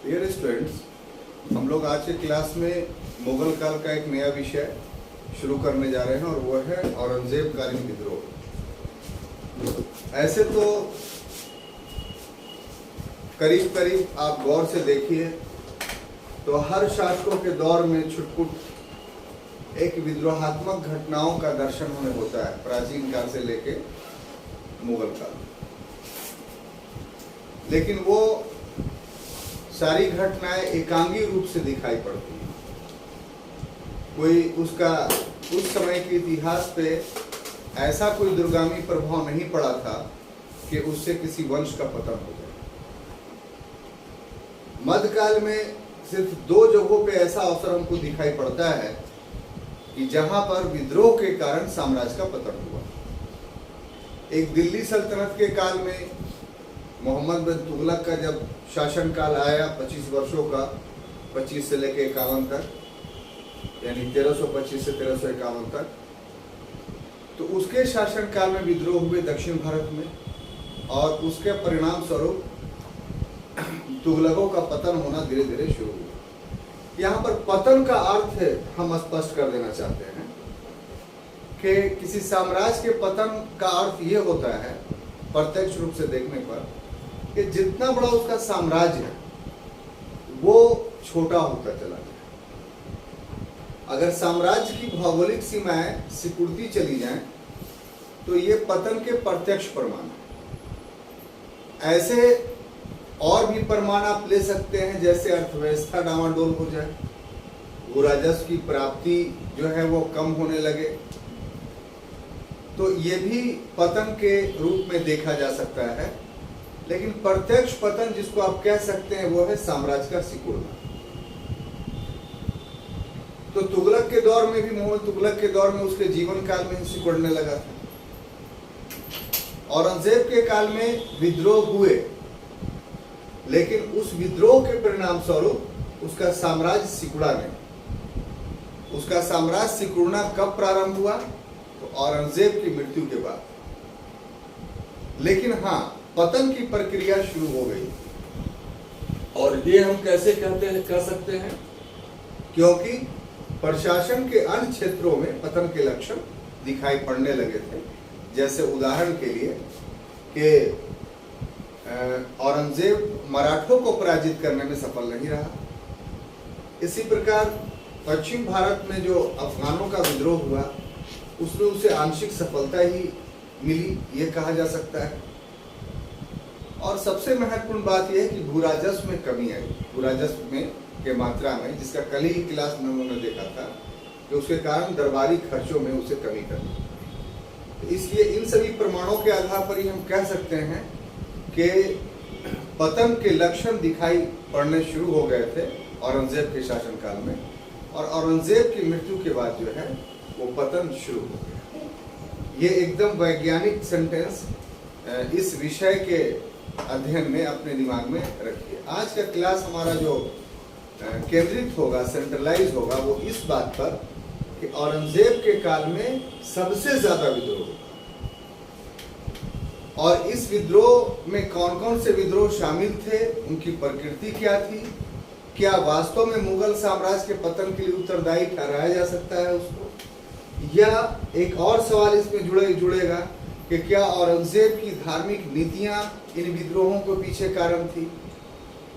Dear students, हम लोग आज के क्लास में मुगल काल का एक नया विषय शुरू करने जा रहे हैं और वो है औरंगजेब कालीन विद्रोह। ऐसे तो करीब करीब आप गौर से देखिए तो हर शासकों के दौर में छुटपुट एक विद्रोहात्मक घटनाओं का दर्शन हमें होता है, प्राचीन काल से लेके मुगल काल। लेकिन वो सारी घटनाएं एकांगी रूप से दिखाई पड़ती हैं। कोई उसका उस समय के इतिहास पे ऐसा कोई दुर्गामी प्रभाव नहीं पड़ा था कि उससे किसी वंश का पतन हो जाए। मध्यकाल में सिर्फ दो जगहों पे ऐसा अवसर हमको दिखाई पड़ता है कि जहां पर विद्रोह के कारण साम्राज्य का पतन हुआ। एक दिल्ली सल्तनत के काल में मोहम्मद बिन तुगलक का जब शासनकाल आया 25 वर्षों का, 25 से लेकर 51 तक, यानी 1325 से 1351 तक, तो उसके शासनकाल में विद्रोह हुए दक्षिण भारत में और उसके परिणाम स्वरूप तुगलकों का पतन होना धीरे धीरे शुरू हुआ। यहाँ पर पतन का अर्थ हम स्पष्ट कर देना चाहते हैं कि किसी साम्राज्य के पतन का अर्थ ये होता है प्रत्यक्ष रूप से देखने पर कि जितना बड़ा उसका साम्राज्य है वो छोटा होता चला जाए। अगर साम्राज्य की भौगोलिक सीमाएं सिकुड़ती चली जाएं तो ये पतन के प्रत्यक्ष प्रमाण है। ऐसे और भी प्रमाण आप ले सकते हैं, जैसे अर्थव्यवस्था डामाडोल हो जाए, वो राजस्व की प्राप्ति जो है वो कम होने लगे, तो ये भी पतन के रूप में देखा जा सकता है। लेकिन प्रत्यक्ष पतन जिसको आप कह सकते हैं वो है साम्राज्य का सिकुड़ना। तो तुगलक के दौर में भी, मोहम्मद तुगलक के दौर में उसके जीवन काल में ही सिकुड़ने लगा था। औरंगजेब के काल में विद्रोह हुए, लेकिन उस विद्रोह के परिणाम स्वरूप उसका साम्राज्य सिकुड़ा नहीं। उसका साम्राज्य सिकुड़ना कब प्रारंभ हुआ? तो औरंगजेब की मृत्यु के बाद। लेकिन हाँ, पतन की प्रक्रिया शुरू हो गई। और ये हम कैसे कह सकते हैं? क्योंकि प्रशासन के अन्य क्षेत्रों में पतन के लक्षण दिखाई पड़ने लगे थे। जैसे उदाहरण के लिए कि औरंगजेब मराठों को पराजित करने में सफल नहीं रहा। इसी प्रकार पश्चिम भारत में जो अफगानों का विद्रोह हुआ उसमें उसे आंशिक सफलता ही मिली, ये कहा जा सकता है। और सबसे महत्वपूर्ण बात यह है कि भू राजस्व में कमी आई, भू राजस्व में के मात्रा में, जिसका कल ही क्लास में उन्होंने देखा था कि उसके कारण दरबारी खर्चों में उसे कमी करनी। तो इसलिए इन सभी प्रमाणों के आधार पर ही हम कह सकते हैं कि पतन के लक्षण दिखाई पड़ने शुरू हो गए थे औरंगजेब के शासनकाल में, और औरंगजेब की मृत्यु के बाद जो है वो पतन शुरू हो गया। ये एकदम वैज्ञानिक सेंटेंस इस विषय के अध्ययन में अपने दिमाग में रखिए। आज का क्लास हमारा जो केंद्रित होगा, सेंट्रलाइज होगा, वो इस बात पर कि औरंगजेब के काल में सबसे ज्यादा विद्रोह हुआ और इस विद्रोह में कौन कौन से विद्रोह शामिल थे, उनकी प्रकृति क्या थी, क्या वास्तव में मुगल साम्राज्य के पतन के लिए उत्तरदायी ठहराया जा सकता है उसको, या एक और सवाल इसमें जुड़ेगा कि क्या औरंगजेब की धार्मिक नीतियां इन विद्रोहों के पीछे कारण थी।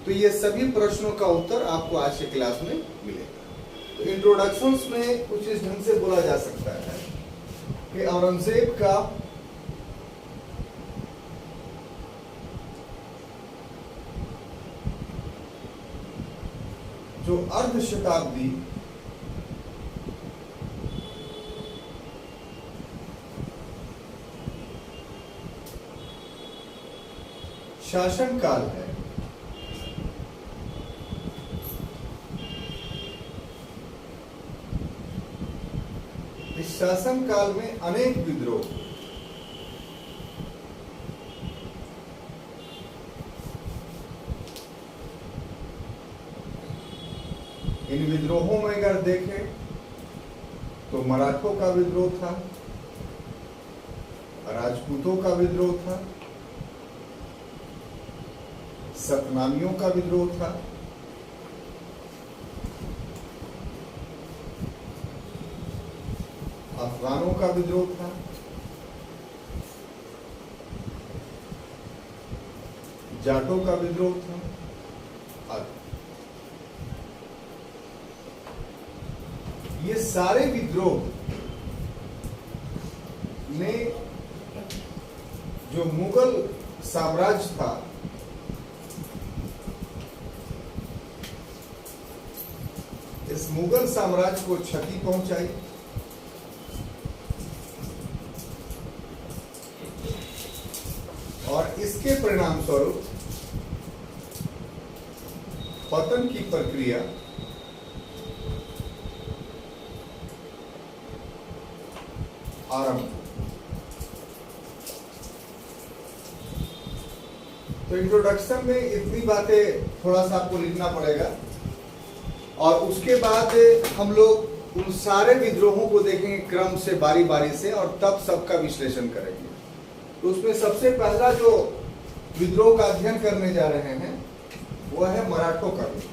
तो ये सभी प्रश्नों का उत्तर आपको आज के क्लास में मिलेगा। तो इंट्रोडक्शंस में कुछ इस ढंग से बोला जा सकता है कि औरंगजेब का जो अर्ध शताब्दी शासन काल है, इस शासन काल में अनेक विद्रोह, इन विद्रोहों में अगर देखें तो मराठों का विद्रोह था, राजपूतों का विद्रोह था, सतनामियों का विद्रोह था, अफगानों का विद्रोह था, जाटों का विद्रोह था आदि। ये सारे विद्रोह ने जो मुगल साम्राज्य था इस मुगल साम्राज्य को क्षति पहुंचाई और इसके परिणाम स्वरूप पतन की प्रक्रिया आरंभ हुई। तो इंट्रोडक्शन में इतनी बातें थोड़ा सा आपको लिखना पड़ेगा और उसके बाद हम लोग उन सारे विद्रोहों को देखेंगे क्रम से, बारी बारी से, और तब सबका विश्लेषण करेंगे। तो उसमें सबसे पहला जो विद्रोह का अध्ययन करने जा रहे हैं वह है मराठों का विद्रोह।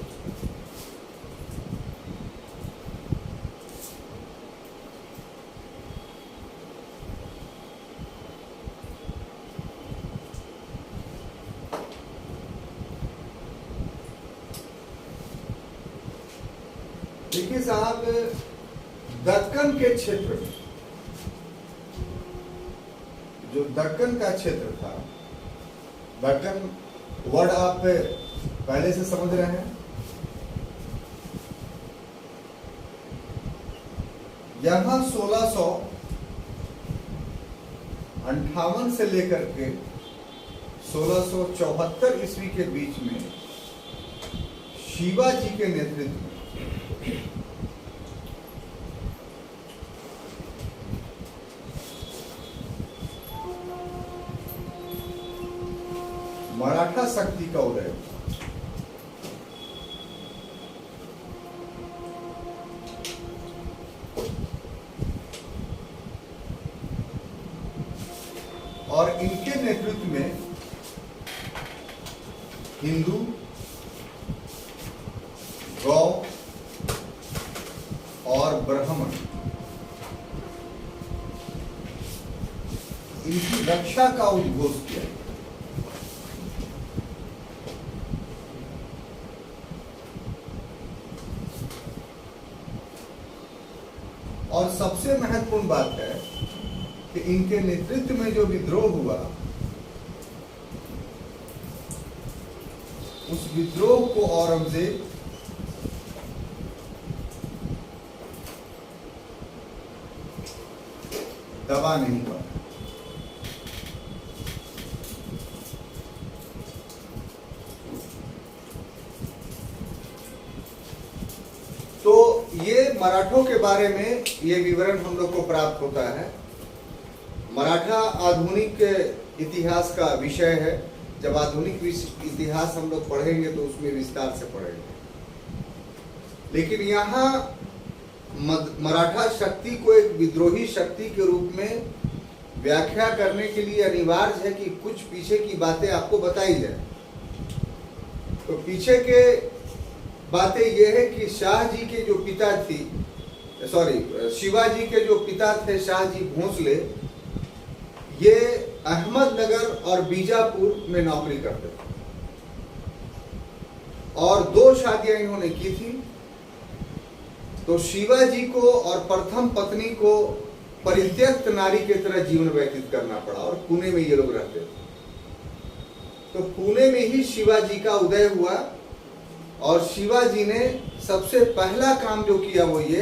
देखिए साहब, दक्कन के क्षेत्र में, जो दक्कन का क्षेत्र था, दक्कन वर्ड आप पहले से समझ रहे हैं, यहां 1658 से लेकर के 1674 ईस्वी के बीच में शिवाजी के नेतृत्व में मराठा शक्ति का उदय हुआ। और इनके नेतृत्व में हिंदू, गौ और ब्राह्मण इनकी रक्षा का उद्घोष किया। और सबसे महत्वपूर्ण बात है कि इनके नेतृत्व में जो विद्रोह हुआ, उस विद्रोह को औरंगजेब दबा नहीं पाया। तो ये मराठों के बारे में ये विवरण हम लोग को प्राप्त होता है। मराठा आधुनिक इतिहास का विषय है। जब आधुनिक इतिहास हम लोग पढ़ेंगे तो उसमें विस्तार से पढ़ेंगे, लेकिन यहाँ मराठा शक्ति को एक विद्रोही शक्ति के रूप में व्याख्या करने के लिए अनिवार्य है कि कुछ पीछे की बातें आपको बताई जाए। तो पीछे के बातें यह है कि शाहजी के जो पिता थी, शिवाजी के जो पिता थे शाहजी भोंसले, ये अहमदनगर और बीजापुर में नौकरी करते थे और 2 शादियां इन्होंने की थी। तो शिवाजी को और प्रथम पत्नी को परित्यक्त नारी की तरह जीवन व्यतीत करना पड़ा और पुणे में ये लोग रहते थे। तो पुणे में ही शिवाजी का उदय हुआ और शिवाजी ने सबसे पहला काम जो किया वो ये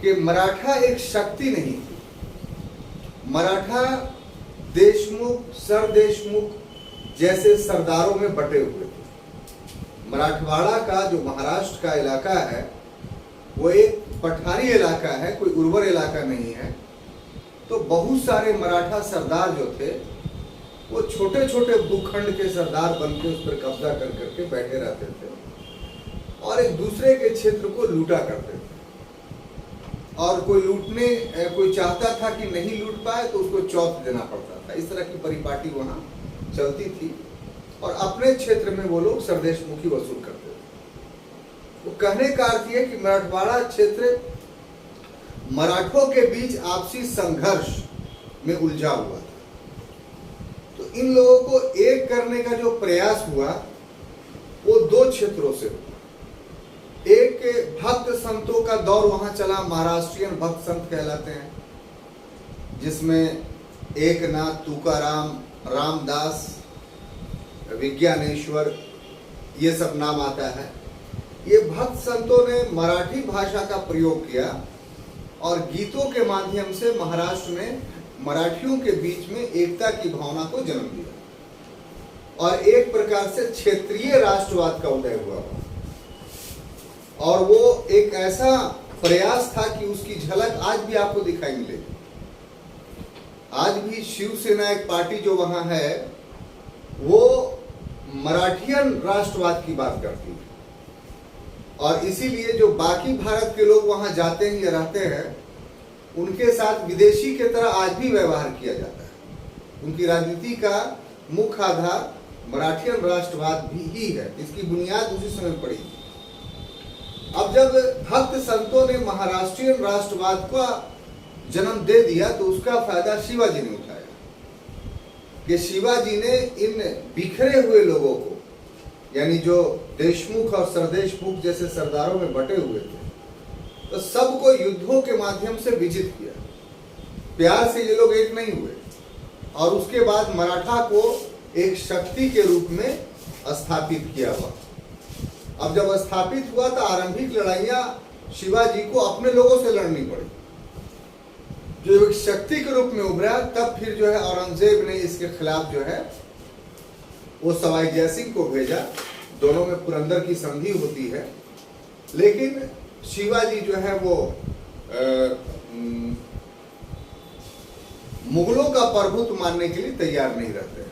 कि मराठा एक शक्ति नहीं थी। मराठा देशमुख, सरदेशमुख जैसे सरदारों में बटे हुए थे। मराठवाड़ा का जो महाराष्ट्र का इलाका है वो एक पठारी इलाका है, कोई उर्वर इलाका नहीं है। तो बहुत सारे मराठा सरदार जो थे वो छोटे छोटे भूखंड के सरदार बनके उस पर कब्जा कर करके बैठे रहते थे और एक दूसरे के क्षेत्र को लूटा करते थे। और कोई चाहता था कि नहीं लूट पाए तो उसको चौथ देना पड़ता था। इस तरह की परिपाटी वहां चलती थी और अपने क्षेत्र में वो लोग सरदेशमुखी वसूल करते थे। तो कहने का अर्थ यह कि मराठवाड़ा क्षेत्र मराठों के बीच आपसी संघर्ष में उलझा हुआ था। तो इन लोगों को एक करने का जो प्रयास हुआ वो दो क्षेत्रों से हुआ। एक भक्त संतों का दौर वहां चला, महाराष्ट्रियन भक्त संत कहलाते हैं, जिसमें एकनाथ, तुकाराम, रामदास, विज्ञानेश्वर, ये सब नाम आता है। ये भक्त संतों ने मराठी भाषा का प्रयोग किया और गीतों के माध्यम से महाराष्ट्र में मराठियों के बीच में एकता की भावना को जन्म दिया और एक प्रकार से क्षेत्रीय राष्ट्रवाद का उदय हुआ। और वो एक ऐसा प्रयास था कि उसकी झलक आज भी आपको दिखाई मिलेगी। आज भी शिवसेना एक पार्टी जो वहां है वो मराठियन राष्ट्रवाद की बात करती है और इसीलिए जो बाकी भारत के लोग वहां जाते हैं या रहते हैं उनके साथ विदेशी के तरह आज भी व्यवहार किया जाता है। उनकी राजनीति का मुख्य आधार मराठियन राष्ट्रवाद भी ही है। इसकी बुनियाद उसी समय पड़ी। अब जब भक्त संतों ने महाराष्ट्रियन राष्ट्रवाद का जन्म दे दिया तो उसका फायदा शिवाजी ने उठाया कि शिवाजी ने इन बिखरे हुए लोगों को, यानी जो देशमुख और सरदेशमुख जैसे सरदारों में बटे हुए थे, तो सबको युद्धों के माध्यम से विजित किया। प्यार से ये लोग एक नहीं हुए और उसके बाद मराठा को एक शक्ति के रूप में स्थापित किया हुआ। अब जब स्थापित हुआ तो आरंभिक लड़ाइयां शिवाजी को अपने लोगों से लड़नी पड़ी। जो एक शक्ति के रूप में उभरा तब फिर जो है औरंगजेब ने इसके खिलाफ जो है वो सवाई जयसिंह को भेजा। दोनों में पुरंदर की संधि होती है, लेकिन शिवाजी जो है वो मुगलों का प्रभुत्व मानने के लिए तैयार नहीं रहते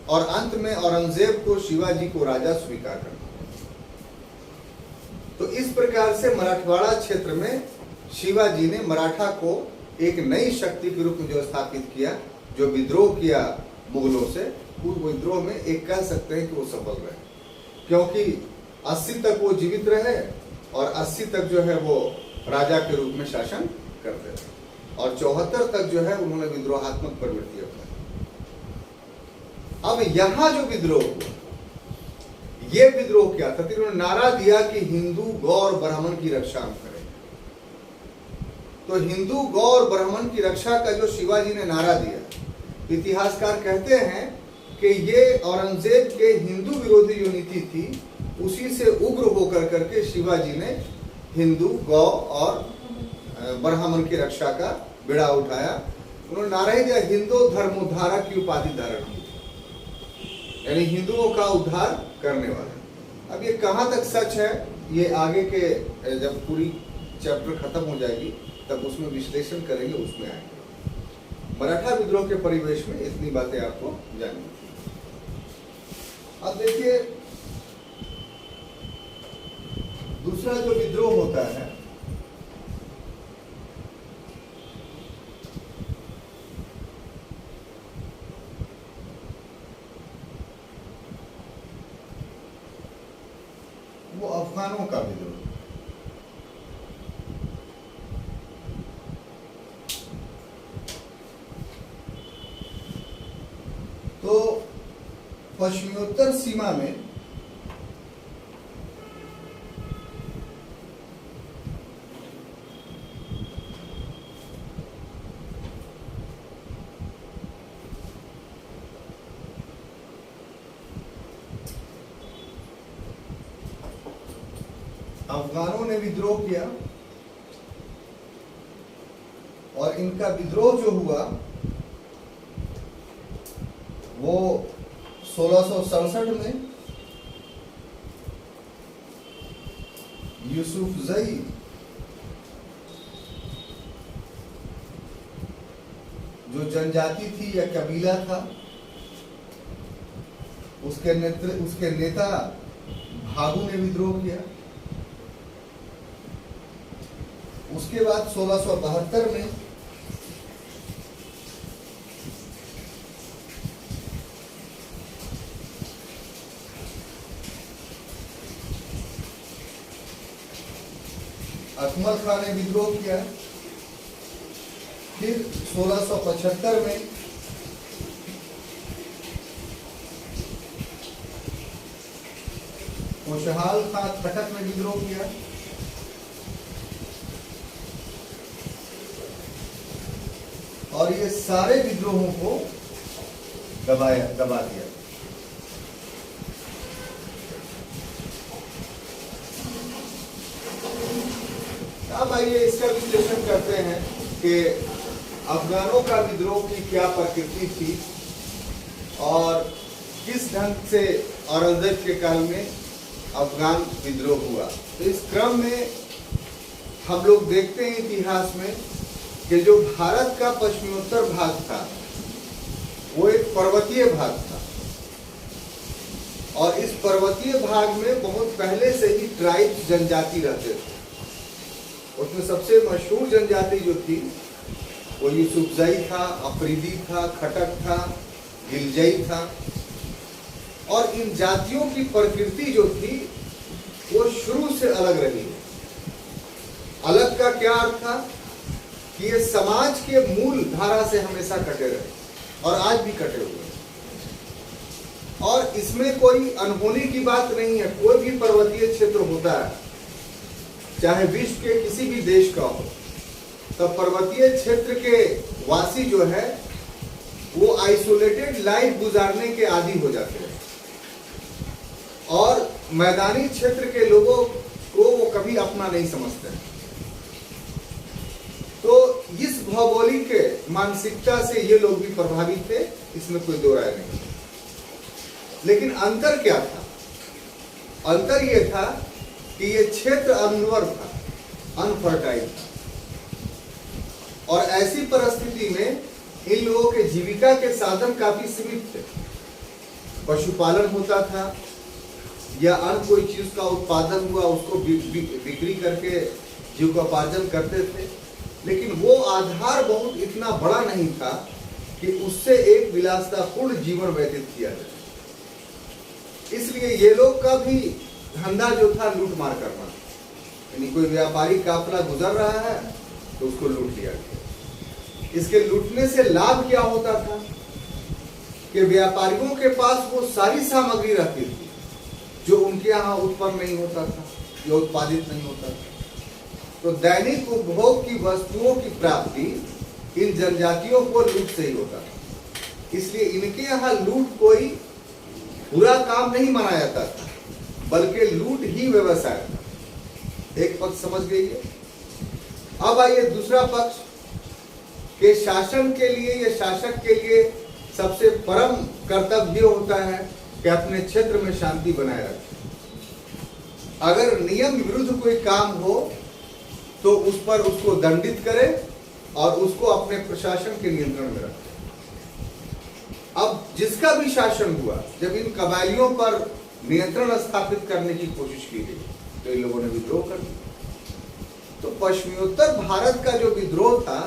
और अंत में औरंगजेब को शिवाजी को राजा स्वीकार करना। तो इस प्रकार से मराठवाड़ा क्षेत्र में शिवाजी ने मराठा को एक नई शक्ति के रूप में जो स्थापित किया, जो विद्रोह किया मुगलों से, उस विद्रोह में एक कह सकते हैं कि वो सफल रहे, क्योंकि 80 तक वो जीवित रहे और 80 तक जो है वो राजा के रूप में शासन करते रहे और 74 तक जो है उन्होंने विद्रोहात्मक प्रवृत्ति अपनाई। अब यहां जो विद्रोह हुआ, ये विद्रोह क्या था? उन्होंने नारा दिया कि हिंदू गौ और ब्राह्मण की रक्षा हम करें। तो हिंदू गौ और ब्राह्मण की रक्षा का जो शिवाजी ने नारा दिया, इतिहासकार कहते हैं कि ये औरंगजेब के हिंदू विरोधी जो नीति थी उसी से उग्र होकर करके शिवाजी ने हिंदू गौ और ब्राह्मण की रक्षा का बिड़ा उठाया। उन्होंने नारा ही दिया, हिंदू धर्मोद्धारक की उपाधि धारण की, यानी हिंदुओं का उद्धार करने वाला। अब ये कहाँ तक सच है, ये आगे के जब पूरी चैप्टर खत्म हो जाएगी तब उसमें विश्लेषण करेंगे, उसमें आएंगे। मराठा विद्रोह के परिवेश में इतनी बातें आपको जाननी थी। अब देखिए दूसरा जो विद्रोह होता है वो अफगानों का विद्रोह। तो पश्चिमोत्तर सीमा में अफगानों ने विद्रोह किया और इनका विद्रोह जो हुआ वो 1667 में यूसुफजई जो जनजाति थी या कबीला था, उसके नेता भागू ने विद्रोह किया। उसके बाद 1672 में अकमल खान ने विद्रोह किया फिर 1675 में खुशहाल खां खटक ने विद्रोह किया। और ये सारे विद्रोहों को दबा दिया। अब आइए इसका विश्लेषण करते हैं कि अफगानों का विद्रोह की क्या प्रकृति थी और किस ढंग से औरंगजेब के काल में अफगान विद्रोह हुआ। तो इस क्रम में हम लोग देखते हैं इतिहास में कि जो भारत का पश्चिमोत्तर भाग था वो एक पर्वतीय भाग था और इस पर्वतीय भाग में बहुत पहले से ही ट्राइब्स जनजाति रहते थे। उसमें सबसे मशहूर जनजाति जो थी वो यूसुफजई था, अफरीदी था, खटक था, गिलजई था। और इन जातियों की प्रकृति जो थी वो शुरू से अलग रही है। अलग का क्या अर्थ था कि ये समाज के मूल धारा से हमेशा कटे रहे और आज भी कटे हुए हैं। और इसमें कोई अनहोनी की बात नहीं है। कोई भी पर्वतीय क्षेत्र होता है, चाहे विश्व के किसी भी देश का हो, तो पर्वतीय क्षेत्र के वासी जो है वो आइसोलेटेड लाइफ गुजारने के आदी हो जाते हैं और मैदानी क्षेत्र के लोगों को वो कभी अपना नहीं समझते हैं। तो इस भौगोलिक मानसिकता से ये लोग भी प्रभावित थे, इसमें कोई दो राय नहीं। लेकिन अंतर क्या था? अंतर ये था कि ये क्षेत्र अनवर था, अनफर्टाइल था और ऐसी परिस्थिति में इन लोगों के जीविका के साधन काफी सीमित थे। पशुपालन होता था या अन्य कोई चीज का उत्पादन हुआ उसको बिक्री करके जीविकोपार्जन करते थे, लेकिन वो आधार बहुत इतना बड़ा नहीं था कि उससे एक विलासतापूर्ण जीवन व्यतीत किया जाए। इसलिए ये लोग का भी धंधा जो था लूट मार करना, यानी कोई व्यापारी काफिला गुजर रहा है तो उसको लूट लिया गया। इसके लूटने से लाभ क्या होता था कि व्यापारियों के पास वो सारी सामग्री रहती थी जो उनके यहाँ उत्पन्न नहीं होता था या उत्पादित नहीं होता था। तो दैनिक उपभोग की वस्तुओं की प्राप्ति इन जनजातियों को लूट से ही होता था। इसलिए इनके यहाँ लूट कोई बुरा काम नहीं माना जाता था, बल्कि लूट ही व्यवसाय था। एक पक्ष समझ गई है। अब आइए दूसरा पक्ष के शासन के लिए या शासक के लिए सबसे परम कर्तव्य होता है कि अपने क्षेत्र में शांति बनाए रखें। अगर नियम विरुद्ध कोई काम हो तो उस पर उसको दंडित करे और उसको अपने प्रशासन के नियंत्रण में रखे। अब जिसका भी शासन हुआ, जब इन कबायलियों पर नियंत्रण स्थापित करने की कोशिश की गई तो इन लोगों ने विद्रोह कर दिया। तो पश्चिमोत्तर भारत का जो विद्रोह था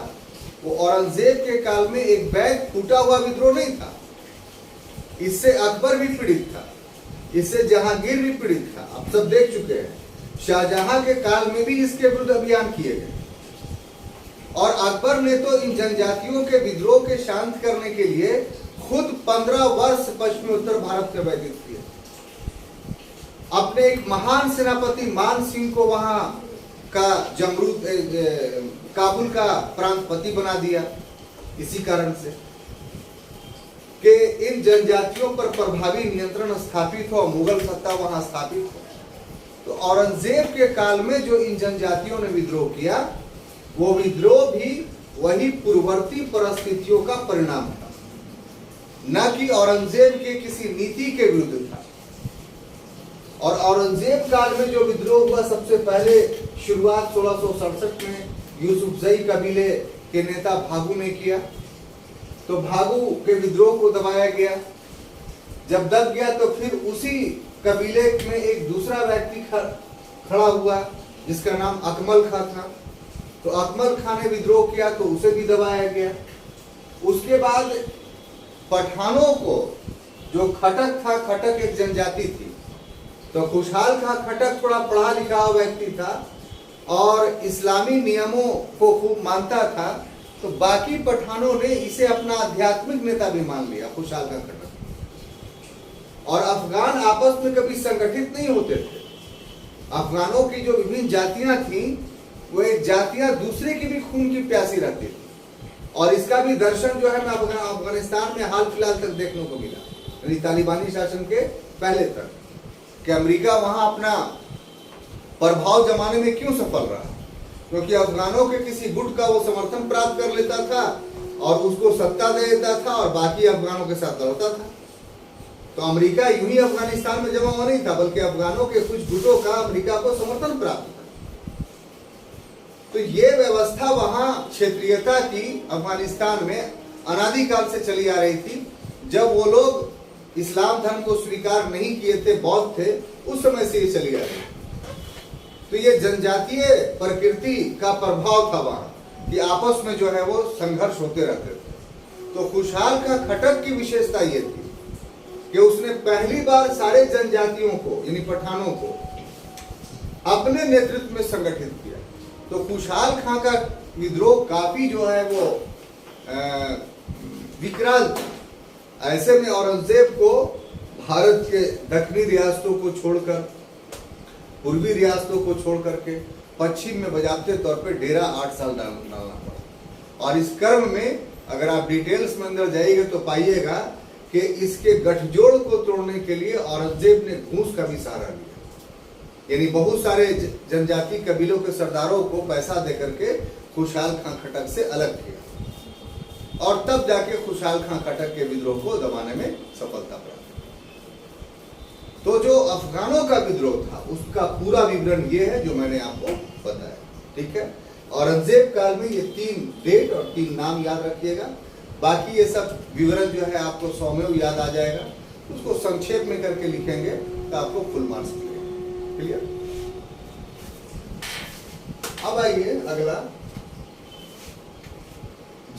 वो औरंगजेब के काल में एक बैग फूटा हुआ विद्रोह नहीं था। इससे अकबर भी पीड़ित था, इससे जहांगीर भी पीड़ित था। आप सब देख चुके हैं, शाहजहां के काल में भी इसके विरुद्ध अभियान किए गए और अकबर ने तो इन जनजातियों के विद्रोह के शांत करने के लिए खुद 15 वर्ष पश्चिमी उत्तर भारत में व्यतीत किए। अपने एक महान सेनापति मान सिंह को वहां का जमरूद काबुल का प्रांतपति बना दिया, इसी कारण से कि इन जनजातियों पर प्रभावी नियंत्रण स्थापित हो, मुगल सत्ता वहां स्थापित हो। तो औरंगजेब के काल में जो इन जनजातियों ने विद्रोह किया, वो विद्रोह भी वही पूर्ववर्ती परिस्थितियों का परिणाम था, न कि औरंगजेब के किसी नीति के विरुद्ध था। और औरंगजेब काल में जो विद्रोह हुआ, सबसे पहले शुरुआत 1667 में यूसुफजई कबीले के नेता भागू ने किया। तो भागू के विद्रोह को दबाया गया। जब दब गया तो फिर उसी कबीले में एक दूसरा व्यक्ति खड़ा हुआ जिसका नाम अकमल खां था। तो अकमल खां ने विद्रोह किया तो उसे भी दबाया गया। उसके बाद पठानों को, जो खटक था, खटक एक जनजाति थी, तो खुशहाल खां खटक थोड़ा पढ़ा लिखा व्यक्ति था और इस्लामी नियमों को खूब मानता था। तो बाकी पठानों ने इसे अपना आध्यात्मिक नेता भी मान लिया, खुशहाल खां खट्टर। और अफगान आपस में कभी संगठित नहीं होते थे। अफगानों की जो विभिन्न जातियां थीं, वो एक जातियां दूसरे की भी खून की प्यासी रहती थी। और इसका भी दर्शन जो है अफगानिस्तान में हाल फिलहाल तक देखने को मिला, यानी तालिबानी शासन के पहले तक, कि अमेरिका वहां अपना प्रभाव जमाने में क्यों सफल रहा, क्योंकि अफगानों के किसी गुट का वो समर्थन प्राप्त कर लेता था और उसको सत्ता दे देता था और बाकी अफगानों के साथ लड़ता था। तो अमेरिका यूं ही अफगानिस्तान में जमा हुआ नहीं था, बल्कि अफगानों के कुछ गुटों का अमेरिका को समर्थन प्राप्त था। तो ये व्यवस्था वहां क्षेत्रीयता की अफगानिस्तान में अनादिकाल से चली आ रही थी। जब वो लोग इस्लाम धर्म को स्वीकार नहीं किए थे, बौद्ध थे, उस समय से ये चली आ रही थी। तो ये जनजातीय प्रकृति का प्रभाव था वहां, कि आपस में जो है वो संघर्ष होते रहते थे। तो खुशहाल खां खट्टर की विशेषता ये थी कि उसने पहली बार सारे जनजातियों को, यानी पठानों को, अपने नेतृत्व में संगठित किया। तो खुशहाल खां का विद्रोह काफी जो है वो विकराल था। ऐसे में औरंगजेब को भारत के दक्षिणी रियासतों को छोड़कर, पूर्वी रियासतों को छोड़ करके पश्चिम में बजाते तौर पे डेरा 8 साल डालना पड़ा। और इस क्रम में अगर आप डिटेल्स में अंदर जाइएगा तो पाइएगा कि इसके गठजोड़ को तोड़ने के लिए औरंगजेब ने घूस का भी सहारा लिया, यानी बहुत सारे जनजाति कबीलों के सरदारों को पैसा देकर के खुशहाल खां खट्टर से अलग किया, और तब जाके खुशहाल खां खट्टर के विद्रोह को दबाने में सफलता प्राप्त। तो जो अफगानों का विद्रोह था उसका पूरा विवरण ये है जो मैंने आपको बताया, ठीक है। औरंगजेब काल में ये 3 डेट और 3 नाम याद रखिएगा। बाकी ये सब विवरण जो है आपको स्वयं याद आ जाएगा, उसको संक्षेप में करके लिखेंगे तो आपको फुल मार्क्स मिलेगा। क्लियर? अब आइए अगला,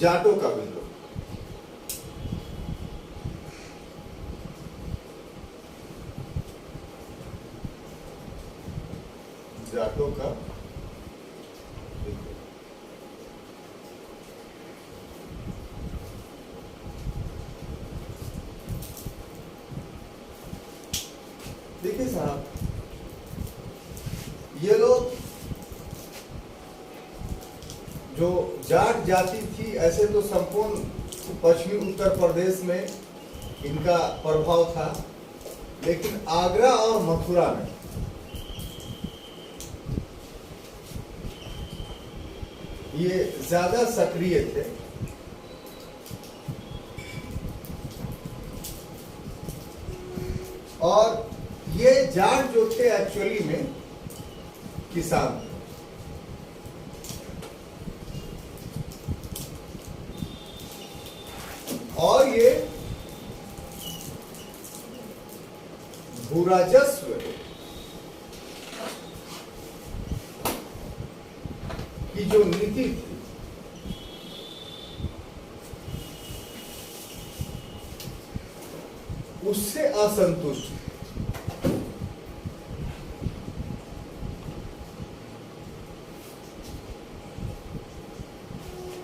जाटों का विद्रोह। जाटों का विद्रोह। देखिए साहब, ये लोग जो जाट जाति थी, ऐसे तो संपूर्ण पश्चिमी उत्तर प्रदेश में इनका प्रभाव था, लेकिन आगरा और मथुरा में ये ज्यादा सक्रिय थे। और ये जाट जो थे एक्चुअली में किसान थे। और ये भूराजस्व की जो नीति थी, उससे असंतुष्ट।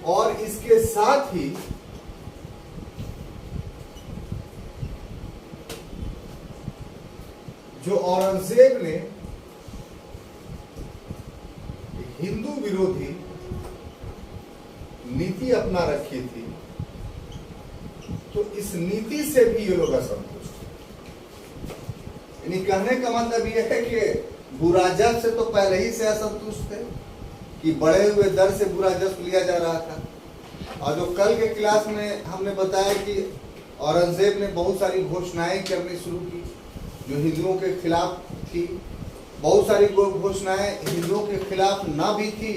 और इसके साथ ही जो औरंगजेब ने हिंदू विरोधी नीति अपना रखी थी, तो इस नीति से भी ये लोग असंतुष्ट। यानी कहने का मतलब यह है कि बुराजस से तो पहले ही से असंतुष्ट थे कि बढ़े हुए दर से बुराजस लिया जा रहा था। और जो कल के क्लास में हमने बताया कि औरंगजेब ने बहुत सारी घोषणाएं करनी शुरू की जो हिंदुओं के खिलाफ थी। बहुत सारी घोषणाएं हिंदुओं के खिलाफ ना भी थी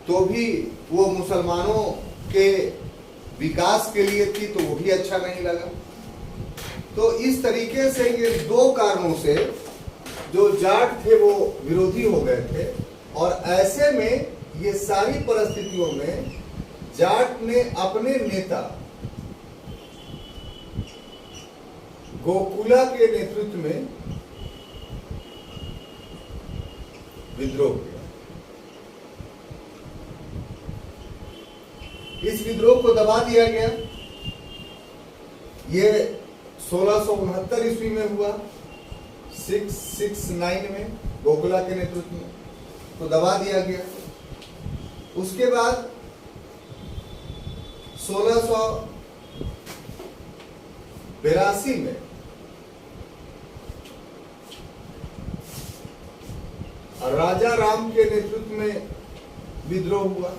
तो भी वो मुसलमानों के विकास के लिए थी, तो वो भी अच्छा नहीं लगा। तो इस तरीके से ये 2 कारणों से जो जाट थे वो विरोधी हो गए थे। और ऐसे में ये सारी परिस्थितियों में जाट ने अपने नेता गोकुला के नेतृत्व में विद्रोह किया। इस विद्रोह को दबा दिया गया। ये 1669 ईस्वी में हुआ, 669 में गोखला के नेतृत्व में, तो दबा दिया गया। उसके बाद 1682 में राजा राम के नेतृत्व में विद्रोह हुआ।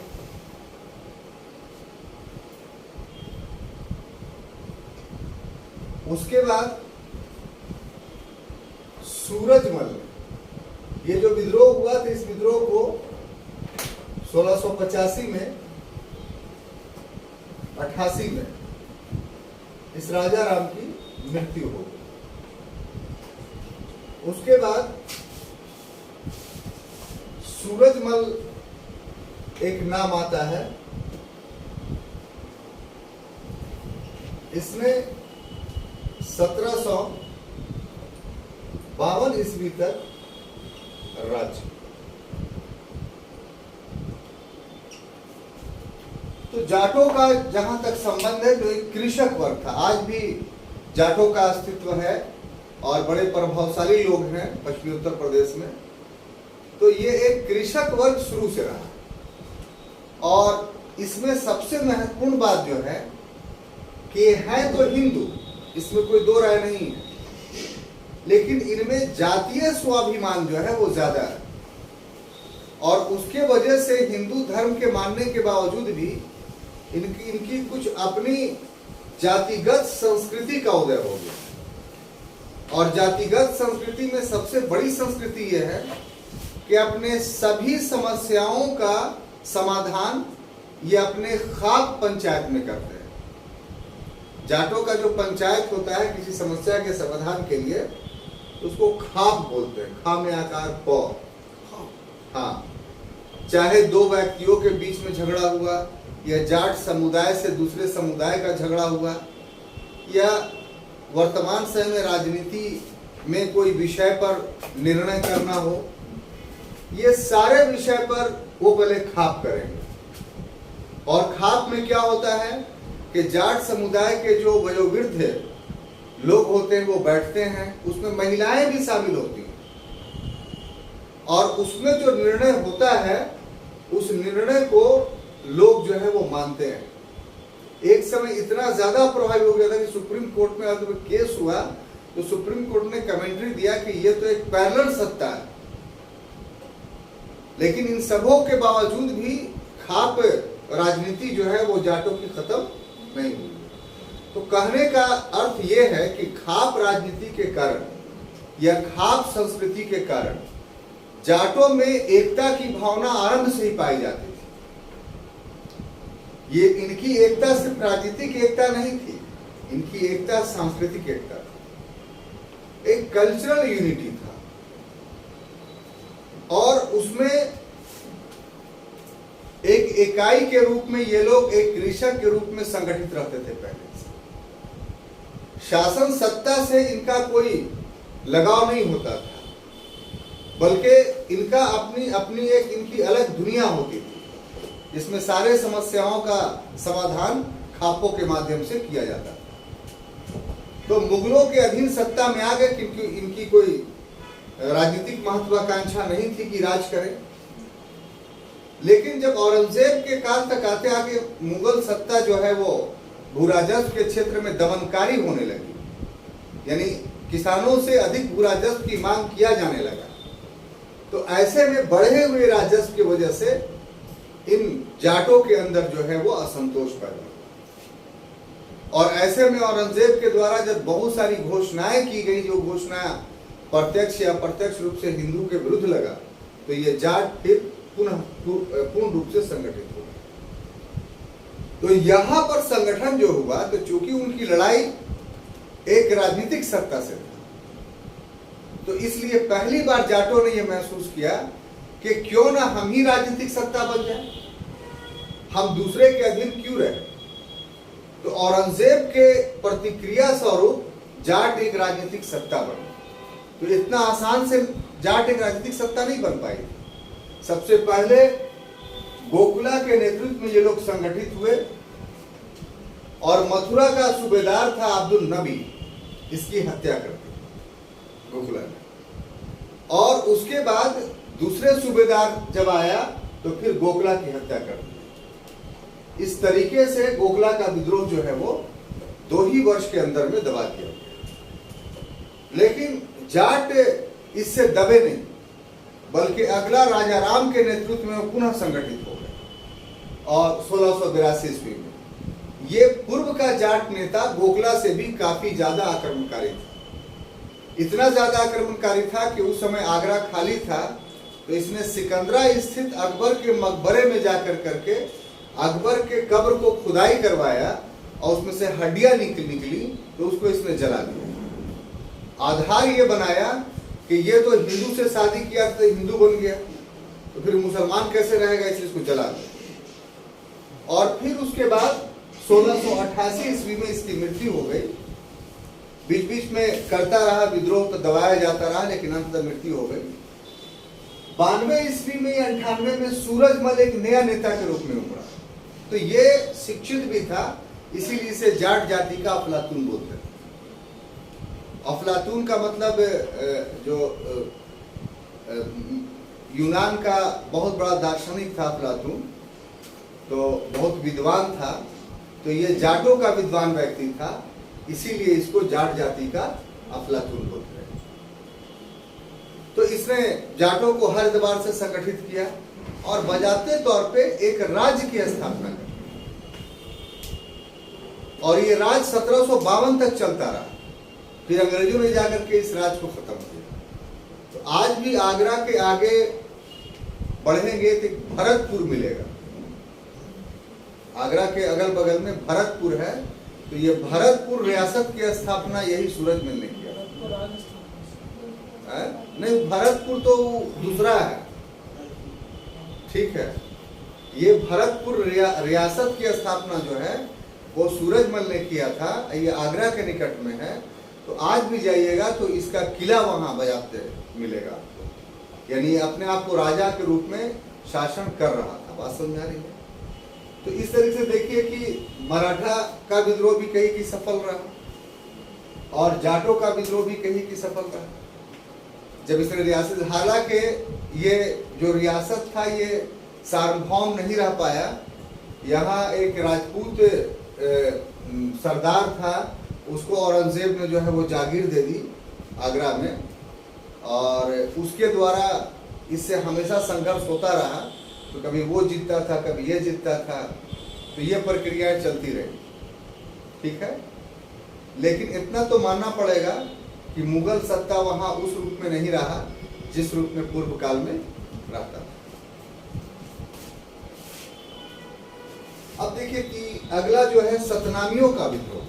उसके बाद सूरजमल, ये जो विद्रोह हुआ था, इस विद्रोह को 1685 में, 88 में इस राजा राम की मृत्यु हो गई। उसके बाद सूरजमल एक नाम आता है, इसने 1752 ईस्वी तक राज्य। तो जाटों का जहां तक संबंध है, जो एक कृषक वर्ग था, आज भी जाटों का अस्तित्व है और बड़े प्रभावशाली लोग हैं पश्चिमी उत्तर प्रदेश में। तो ये एक कृषक वर्ग शुरू से रहा, और इसमें सबसे महत्वपूर्ण बात जो है कि है तो हिंदू, इसमें कोई दो राय नहीं है, लेकिन इनमें जातीय स्वाभिमान जो है वो ज्यादा है, और उसके वजह से हिंदू धर्म के मानने के बावजूद भी इनकी कुछ अपनी जातिगत संस्कृति का उदय हो गया। और जातिगत संस्कृति में सबसे बड़ी संस्कृति यह है कि अपने सभी समस्याओं का समाधान ये अपने खाप पंचायत में करते हैं। जाटों का जो पंचायत होता है किसी समस्या के समाधान के लिए, उसको खाप बोलते हैं। खा में आकार प। हाँ, चाहे दो व्यक्तियों के बीच में झगड़ा हुआ, या जाट समुदाय से दूसरे समुदाय का झगड़ा हुआ, या वर्तमान समय में राजनीति में कोई विषय पर निर्णय करना हो, ये सारे विषय पर वो पहले खाप करेंगे। और खाप में क्या होता है कि जाट समुदाय के जो वयोवृद्ध लोग होते हैं वो बैठते हैं, उसमें महिलाएं भी शामिल होती हैं, और उसमें जो निर्णय होता है उस निर्णय को लोग जो है वो मानते हैं। एक समय इतना ज्यादा प्रभावी हो गया था कि सुप्रीम कोर्ट में जब केस हुआ तो सुप्रीम कोर्ट ने कमेंट्री दिया कि ये तो एक पैरेलल सत्ता है, लेकिन इन सबों के बावजूद भी खाप राजनीति जो है वो जाटों की खत्म नहीं हुई। तो कहने का अर्थ ये है कि खाप राजनीति के कारण या खाप संस्कृति के कारण जाटों में एकता की भावना आरंभ से ही पाई जाती थी। ये इनकी एकता सिर्फ राजनीतिक एकता नहीं थी, इनकी एकता सांस्कृतिक एकता थी, एक कल्चरल यूनिटी था, और उसमें एक इकाई के रूप में ये लोग एक कृषक के रूप में संगठित रहते थे पहले से। शासन सत्ता से इनका कोई लगाव नहीं होता था, बल्कि इनका अपनी अपनी एक इनकी अलग दुनिया होती थी, जिसमें सारे समस्याओं का समाधान खापों के माध्यम से किया जाता था। तो मुगलों के अधीन सत्ता में आ गए, क्योंकि इनकी कोई राजनीतिक महत्वाकांक्षा नहीं थी कि राज करें। लेकिन जब औरंगजेब के काल तक आते आगे मुगल सत्ता जो है वो भूराजस्व के क्षेत्र में दमनकारी होने लगी, यानी किसानों से अधिक भूराजस्व की मांग किया जाने लगा। तो ऐसे में बढ़े हुए राजस्व की वजह से इन जाटों के अंदर जो है वो असंतोष पैदा हुआ, और ऐसे में औरंगजेब के द्वारा जब बहुत सारी घोषणाएं की गई, जो घोषणाएं प्रत्यक्ष या अप्रत्यक्ष रूप से हिंदू के विरुद्ध लगा, तो ये जाट फिर पूर्ण रूप से संगठित हो गए। तो यहां पर संगठन जो हुआ, तो चूंकि उनकी लड़ाई एक राजनीतिक सत्ता से था, तो इसलिए पहली बार जाटों ने यह महसूस किया कि क्यों ना हम ही राजनीतिक सत्ता बन जाए, हम दूसरे के अधीन क्यों रहे। तो औरंगजेब के प्रतिक्रिया स्वरूप जाट एक राजनीतिक सत्ता बनी। तो इतना आसान से जाट एक राजनीतिक सत्ता नहीं बन पाई। सबसे पहले गोकुला के नेतृत्व में ये लोग संगठित हुए और मथुरा का सूबेदार था अब्दुल नबी, इसकी हत्या कर दी गोकुला ने। और उसके बाद दूसरे सूबेदार जब आया तो फिर गोकुला की हत्या कर दी। इस तरीके से गोकुला का विद्रोह जो है वो 2 ही वर्ष के अंदर में दबा दिया गया। लेकिन जाट इससे दबे नहीं, बल्कि अगला राजा राम के नेतृत्व में पुनः संगठित हो गए और 1682 ईस्वी में ये पूर्व का जाट नेता गोकुला से भी काफी ज्यादा आक्रमणकारी था। इतना ज्यादा आक्रमणकारी था कि उस समय आगरा खाली था, तो इसने सिकंदरा स्थित अकबर के मकबरे में जाकर करके अकबर के कब्र को खुदाई करवाया और उसमें से हड्डियां निकली तो उसको इसने जला दिया। आधार ये बनाया कि ये तो हिंदू से शादी किया तो हिंदू बन गया, तो फिर मुसलमान कैसे रहेगा, इसलिए इसको जला दिया। और फिर उसके बाद 1688 ईस्वी में इसकी मृत्यु हो गई। बीच बीच में करता रहा विद्रोह, तो दबाया जाता रहा, लेकिन अंततः मृत्यु हो गई। 92 ईस्वी में या 98 में सूरजमल एक नया नेता के रूप में उभरा, तो ये शिक्षित भी था, इसीलिए इसे जाट जाति का अफलातून बोलते थे। अफलातून का मतलब जो यूनान का बहुत बड़ा दार्शनिक था अफलातून, तो बहुत विद्वान था, तो ये जाटों का विद्वान व्यक्ति था, इसीलिए इसको जाट जाति का अफलातून बोलते हैं। तो इसने जाटों को हरिद्वार से संगठित किया और बजाते तौर पे एक राज्य की स्थापना की, और ये राज 1752 तक चलता रहा। फिर अंग्रेजों ने जाकर के इस राज को खत्म किया। तो आज भी आगरा के आगे बढ़ेंगे तो भरतपुर मिलेगा। आगरा के अगल बगल में भरतपुर है, तो ये भरतपुर रियासत की स्थापना यही सूरजमल ने किया। नहीं, भरतपुर तो दूसरा है, ठीक है। ये भरतपुर रियासत की स्थापना जो है वो सूरजमल ने किया था। ये आगरा के निकट में है, तो आज भी जाइएगा तो इसका किला वहां बजाते मिलेगा आपको, यानी अपने आप को राजा के रूप में शासन कर रहा था। बात समझा रही है? तो इस तरीके से देखिए कि मराठा का विद्रोह भी कहीं की सफल रहा और जाटों का विद्रोह भी कहीं की सफल रहा। जब इसने रियासत, हालांकि ये जो रियासत था ये सार्वभौम नहीं रह पाया। यहाँ एक राजपूत सरदार था, उसको औरंगजेब ने जो है वो जागीर दे दी आगरा में, और उसके द्वारा इससे हमेशा संघर्ष होता रहा। तो कभी वो जीतता था, कभी ये जीतता था, तो ये प्रक्रियाएं चलती रही, ठीक है। लेकिन इतना तो मानना पड़ेगा कि मुगल सत्ता वहां उस रूप में नहीं रहा जिस रूप में पूर्व काल में रहता था। अब देखिए कि अगला जो है सतनामियों का विद्रोह।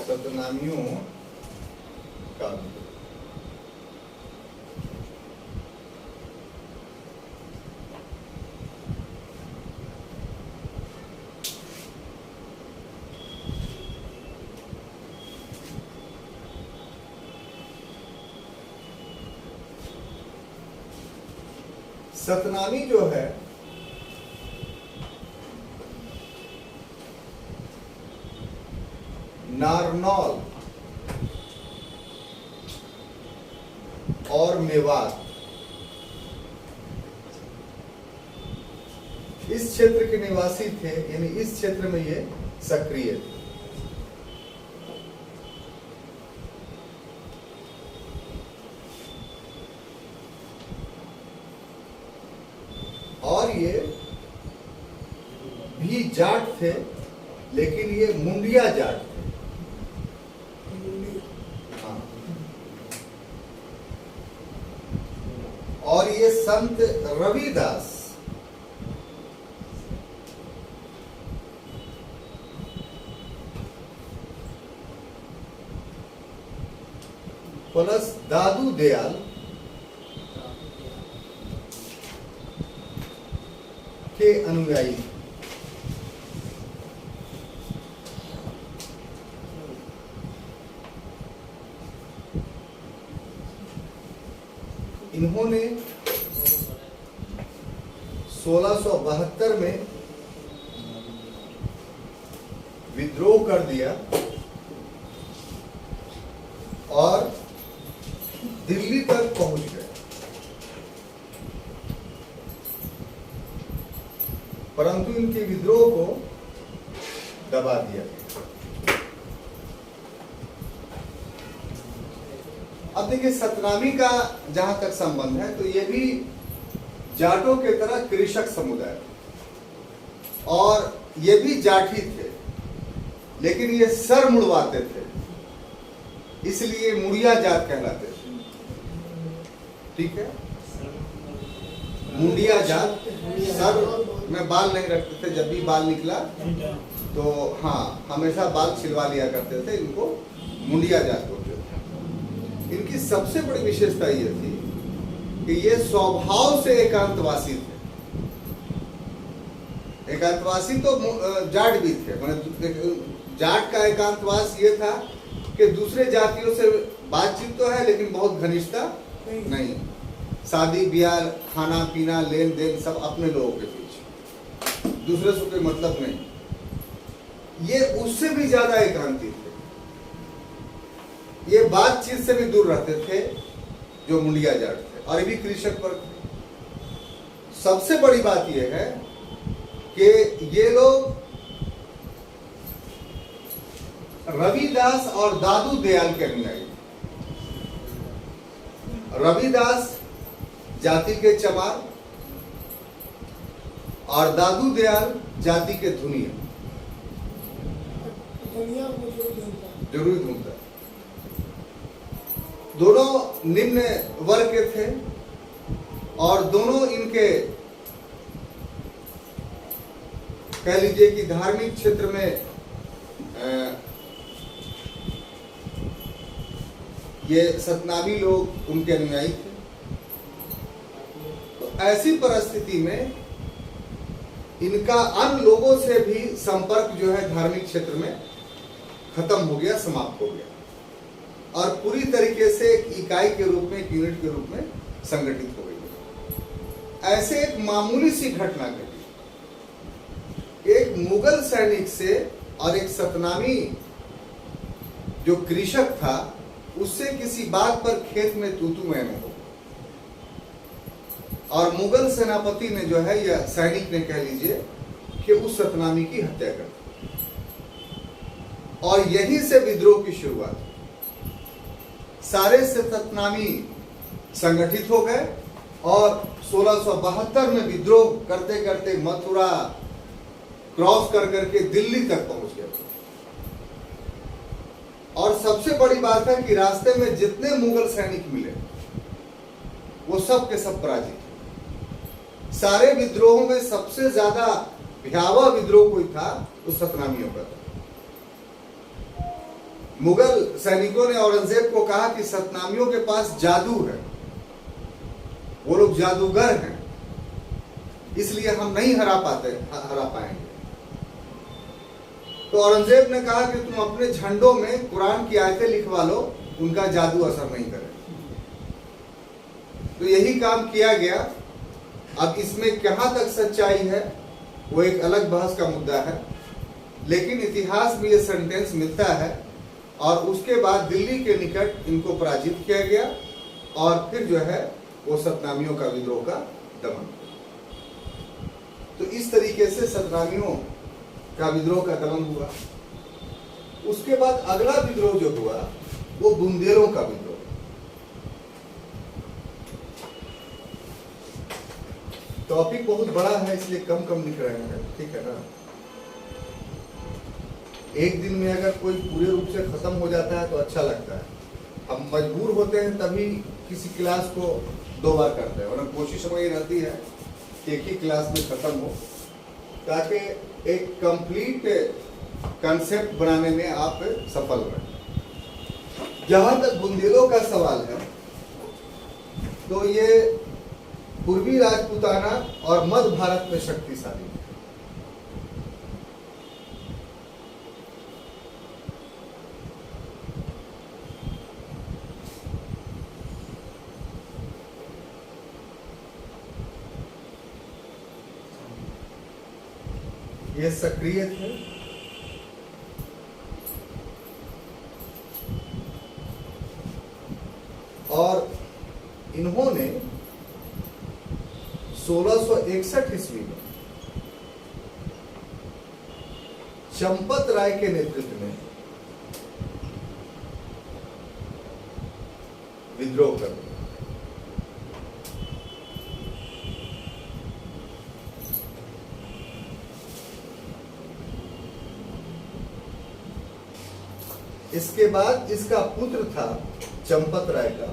सतनामियों का विद्रोह सतनामी जो है नारनौल और मेवात इस क्षेत्र के निवासी थे, यानी इस क्षेत्र में ये सक्रिय थे। और ये भी जाट थे, लेकिन ये मुंडिया जाट थे। हाँ। और ये संत रविदास प्लस दादू दयाल के अनुयायी। इन्होंने 1672 में विद्रोह कर दिया और दिल्ली तक पहुंच गए, परंतु इनके विद्रोह को दबा दिया गया। अब देखिए, सतनामी का जहां तक संबंध है तो ये भी जाटों के तरह कृषक समुदाय और ये भी जाठी थे, लेकिन ये सर मुड़वाते थे, इसलिए मुड़िया जाट कहलाते थे। ठीक है, मुंडिया जाट, सर में बाल नहीं रखते थे, जब भी बाल निकला तो हाँ हमेशा बाल छिलवा लिया करते थे, इनको मुंडिया जाट बोलते थे। इनकी सबसे बड़ी विशेषता ये थी कि ये स्वभाव से एकांतवासी थे। एकांतवासी तो जाट भी थे, जाट का एकांतवास ये था कि दूसरे जातियों से बातचीत तो है लेकिन बहुत घनिष्ठता नहीं, शादी ब्याह खाना पीना लेन देन सब अपने लोगों के बीच, दूसरे से कोई मतलब नहीं। ये उससे भी ज्यादा एकांती थे, ये बातचीत से भी दूर रहते थे जो मुंडिया जाट थे, और ये भी कृषक वर्ग थे। सबसे बड़ी बात यह है कि ये लोग रविदास और दादू दयाल के अनुयायी। रविदास जाति के चमार और दादू दयाल जाति के धुनिया, जरूरी ढूंढता। दोनों निम्न वर्ग के थे और दोनों इनके कह लीजिए कि धार्मिक क्षेत्र में ये सतनामी लोग उनके अनुयायी थे। तो ऐसी परिस्थिति में इनका अन्य लोगों से भी संपर्क जो है धार्मिक क्षेत्र में खत्म हो गया, समाप्त हो गया, और पूरी तरीके से एक इकाई के रूप में, एक यूनिट के रूप में संगठित हो गई। ऐसे एक मामूली सी घटना घटी, एक मुगल सैनिक से और एक सतनामी जो कृषक था उससे किसी बात पर खेत में तूतू मैंने हो, और मुगल सेनापति ने जो है या सैनिक ने कह लीजिए कि उस सतनामी की हत्या कर दी, और यहीं से विद्रोह की शुरुआत। सारे सतनामी संगठित हो गए और 1672 में विद्रोह करते करते मथुरा क्रॉस कर करके दिल्ली तक पहुंच गए। और सबसे बड़ी बात है कि रास्ते में जितने मुगल सैनिक मिले वो सब के सब पराजित हुए। सारे विद्रोहों में सबसे ज्यादा भयावह विद्रोह कोई था उस सतनामियों का था। मुगल सैनिकों ने औरंगजेब को कहा कि सतनामियों के पास जादू है, वो लोग जादूगर हैं, इसलिए हम नहीं हरा पाएंगे। तो औरंगजेब ने कहा कि तुम अपने झंडों में कुरान की आयतें लिखवा लो, उनका जादू असर नहीं करेगा। तो यही काम किया गया। अब इसमें कहां तक सच्चाई है वो एक अलग बहस का मुद्दा है, लेकिन इतिहास में ये सेंटेंस मिलता है। और उसके बाद दिल्ली के निकट इनको पराजित किया गया और फिर जो है वो सतनामियों का विद्रोह का दमन। तो इस तरीके से सतनामियों का विद्रोह का दमन हुआ। उसके बाद अगला विद्रोह जो हुआ वो बुंदेलों का विद्रोह। टॉपिक बहुत बड़ा है इसलिए कम कम लिख रहे हैं, ठीक है ना। एक दिन में अगर कोई पूरे रूप से खत्म हो जाता है तो अच्छा लगता है। हम मजबूर होते हैं तभी किसी क्लास को 2 बार करते हैं, वरना कोशिश वही रहती है कि एक ही क्लास में खत्म हो, ताकि एक कंप्लीट कंसेप्ट बनाने में आप सफल रहें। जहां तक बुंदेलों का सवाल है तो ये पूर्वी राजपूताना और मध्य भारत में शक्तिशाली है। ये सक्रिय थे। और इन्होंने 1661 ईस्वी में चंपत राय के नेतृत्व में विद्रोह कर दिया। इसके बाद इसका पुत्र था चंपत राय का,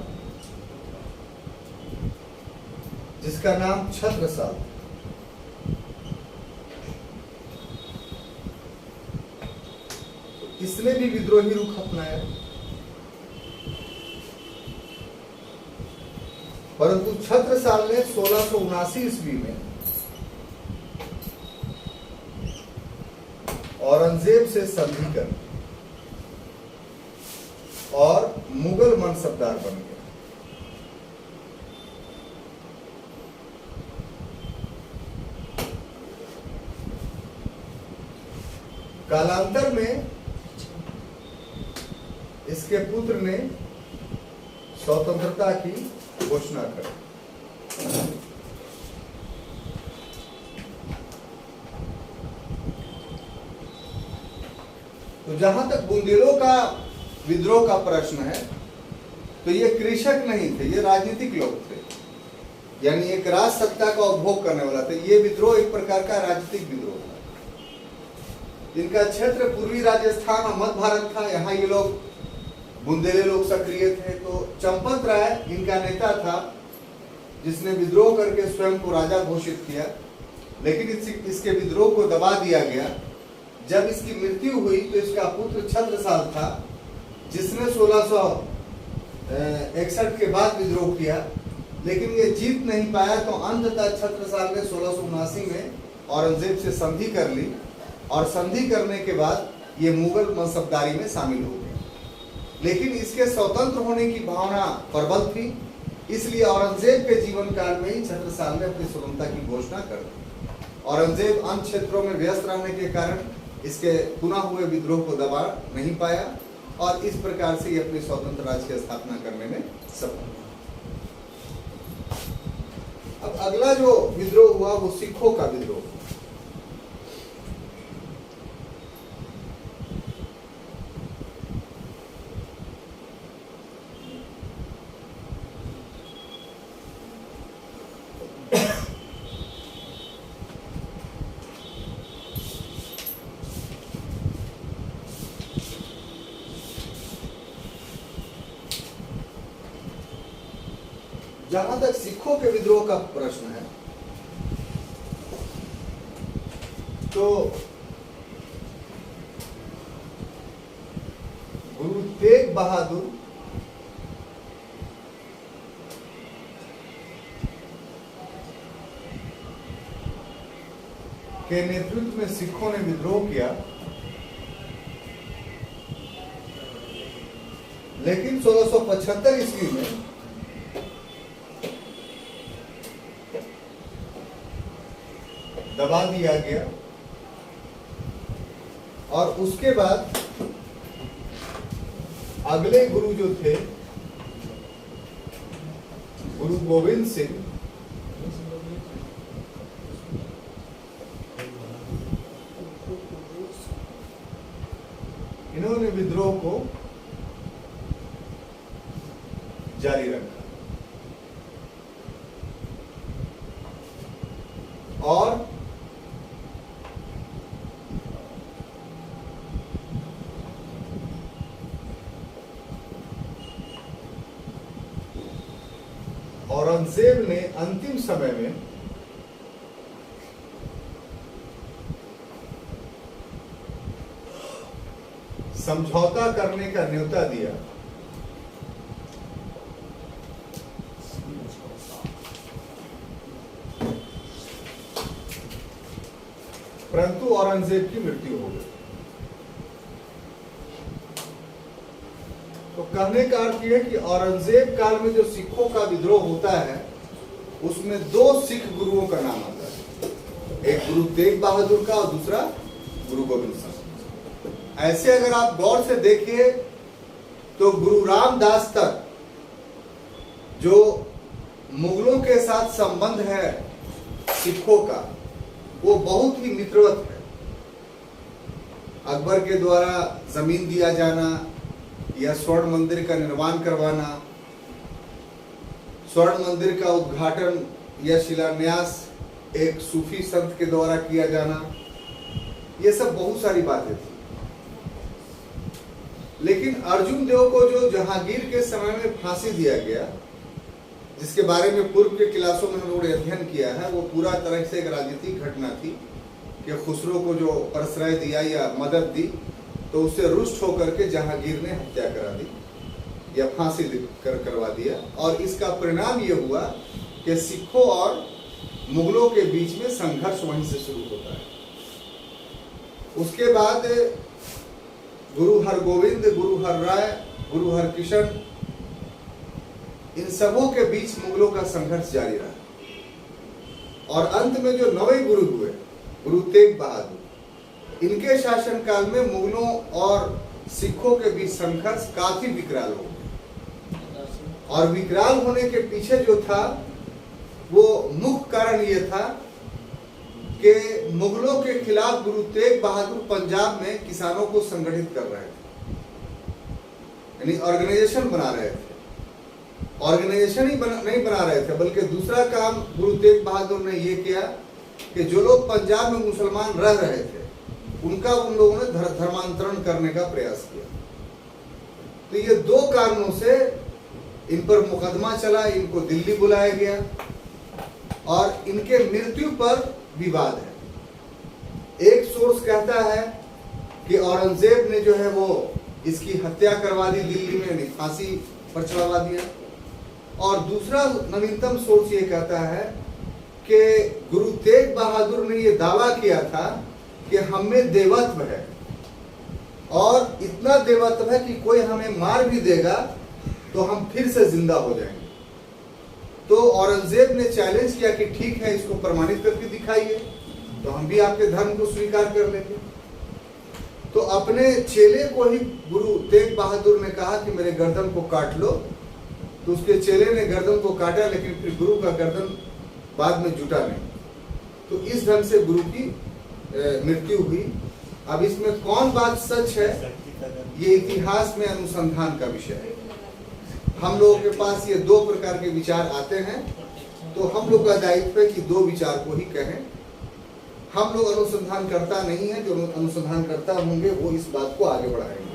जिसका नाम छत्रसाल। इसने भी विद्रोही रुख अपनाया, परंतु छत्रसाल ने 1679 ईस्वी में औरंगजेब से संधि कर और मुगल मनसबदार बन गया। कालांतर में इसके पुत्र ने स्वतंत्रता की घोषणा कर। तो जहां तक बुंदेलों का विद्रोह का प्रश्न है, तो ये कृषक नहीं थे, ये राजनीतिक लोग थे, यानी एक राज सत्ता का उपभोग करने वाला था। ये विद्रोह एक प्रकार का राजनीतिक विद्रोह था। इनका क्षेत्र पूर्वी राजस्थान और मध्य भारत था, यहाँ ये लोग बुंदेले लोग सक्रिय थे। तो चंपत राय इनका नेता था, जिसने विद्रोह करके स्वयं को राजा घोषित किया, लेकिन इसके विद्रोह को दबा दिया गया। जब इसकी मृत्यु हुई तो इसका पुत्र छत्रसाल था, जिसने 1661 के बाद विद्रोह किया, लेकिन ये जीत नहीं पाया। तो अंततः छत्रसाल ने 1679 में औरंगजेब से संधि कर ली, और संधि करने के बाद ये मुगल मनसबदारी में शामिल हो गए। लेकिन इसके स्वतंत्र होने की भावना प्रबल थी, इसलिए औरंगजेब के जीवन काल में ही छत्रसाल ने अपनी स्वतंत्रता की घोषणा कर दी। औरंगजेब अन्य क्षेत्रों में व्यस्त रहने के कारण इसके पुनः हुए विद्रोह को दबा नहीं पाया, और इस प्रकार से ये अपने स्वतंत्र राज्य की स्थापना करने में सफल हुआ। अब अगला जो विद्रोह हुआ वो सिखों का विद्रोह। जहां तक सिखों के विद्रोह का प्रश्न है, तो गुरु तेग बहादुर के नेतृत्व में सिखों ने विद्रोह किया, लेकिन 1675 ईस्वी में दबा दिया गया। और उसके बाद अगले गुरु जो थे गुरु गोविंद सिंह, इन्होंने विद्रोह को जारी रखा, और औरंगजेब ने अंतिम समय में समझौता करने का न्योता दिया, परंतु औरंगजेब की मृत्यु हो गई। तो कहने का अर्थ यह है कि औरंगजेब काल में जो सिखों का विद्रोह होता है, उसमें 2 सिख गुरुओं का नाम आता है। एक गुरु तेग बहादुर का और दूसरा गुरु गोविंद सिंह। ऐसे अगर आप गौर से देखिए तो गुरु रामदास तक जो मुगलों के साथ संबंध है सिखों का, वो बहुत ही मित्रवत है। अकबर के द्वारा जमीन दिया जाना या स्वर्ण मंदिर का निर्माण करवाना, स्वर्ण मंदिर का उद्घाटन या शिलान्यास एक सूफी संत के द्वारा किया जाना, ये सब बहुत सारी बातें थी। लेकिन अर्जुन देव को जो जहांगीर के समय में फांसी दिया गया, जिसके बारे में पूर्व के क्लासों में हम लोगों ने अध्ययन किया है, वो पूरा तरह से एक राजनीतिक घटना थी कि खुसरो को जो प्रश्रय दिया या मदद दी, तो उससे रुष्ट होकर के जहांगीर ने हत्या करा दी या फांसी करवा दिया। और इसका परिणाम ये हुआ कि सिखों और मुगलों के बीच में संघर्ष वहीं से शुरू होता है। उसके बाद गुरु हरगोविंद, गुरु हरराय, गुरु हरकिशन, इन सबों के बीच मुगलों का संघर्ष जारी रहा। और अंत में जो नवे गुरु हुए, गुरु तेग बहादुर, इनके शासनकाल में मुगलों और सिखों के बीच संघर्ष काफी विकराल हो गया। और विकराल होने के पीछे जो था वो मुख्य कारण ये था कि मुगलों के खिलाफ गुरु तेग बहादुर पंजाब में किसानों को संगठित कर रहे थे, यानी ऑर्गेनाइजेशन बना रहे थे। ऑर्गेनाइजेशन ही नहीं बना रहे थे, बल्कि दूसरा काम गुरु तेग बहादुर ने ये किया कि जो लोग पंजाब में मुसलमान रह रहे थे उनका उन लोगों ने धर्मांतरण करने का प्रयास किया। तो ये दो कारणों से इन पर मुकदमा चला, इनको दिल्ली बुलाया गया और इनके मृत्यु पर विवाद है। एक सोर्स कहता है कि औरंगजेब ने जो है वो इसकी हत्या करवा दी दिल्ली में, फांसी पर चढ़वा दिया। और दूसरा नवीनतम सोर्स ये कहता है कि गुरु तेग बहादुर ने ये दावा किया था कि हम में देवत्व है और इतना देवत्व है कि कोई हमें मार भी देगा तो हम फिर से जिंदा हो जाएंगे। तो औरंगजेब ने चैलेंज किया कि ठीक है, इसको प्रमाणित करके दिखाइए तो हम भी आपके धर्म को स्वीकार कर लेंगे। तो अपने चेले को ही गुरु तेग बहादुर ने कहा कि मेरे गर्दन को काट लो। तो उसके चेले ने गर्दन को काटा, लेकिन फिर गुरु का गर्दन बाद में जुटा नहीं। तो इस ढंग से गुरु की मृत्यु हुई। अब इसमें कौन बात सच है, ये इतिहास में अनुसंधान का विषय है। हम लोगों के पास ये दो प्रकार के विचार आते हैं, तो हम लोग का दायित्व है कि दो विचार को ही कहें। हम लोग अनुसंधान करता नहीं है, जो अनुसंधान करता होंगे वो इस बात को आगे बढ़ाएंगे।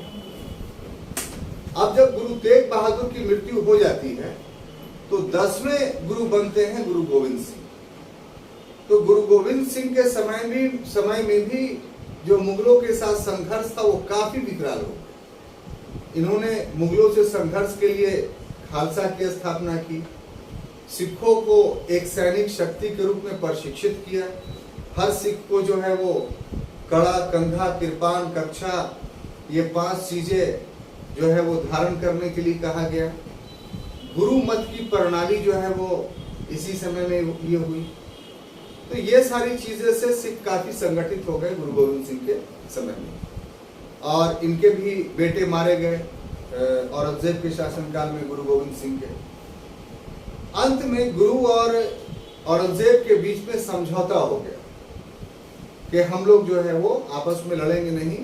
अब जब गुरु तेग बहादुर की मृत्यु हो जाती है तो 10वें गुरु बनते हैं गुरु गोविंद सिंह। तो गुरु गोविंद सिंह के समय में भी जो मुगलों के साथ संघर्ष था वो काफी विकराल हो गया। इन्होंने मुगलों से संघर्ष के लिए खालसा की स्थापना की, सिखों को एक सैनिक शक्ति के रूप में प्रशिक्षित किया। हर सिख को जो है वो कड़ा, कंधा, किरपान, कच्छा, ये 5 चीजें जो है वो धारण करने के लिए कहा गया। गुरु मत की प्रणाली जो है वो इसी समय में ये हुई। तो ये सारी चीजें से सिख काफी संगठित हो गए गुरु गोविंद सिंह के समय में, और इनके भी बेटे मारे गए औरंगजेब के शासनकाल में गुरु गोविंद सिंह के। अंत में गुरु और औरंगजेब के बीच में समझौता हो गया कि हम लोग जो है वो आपस में लड़ेंगे नहीं।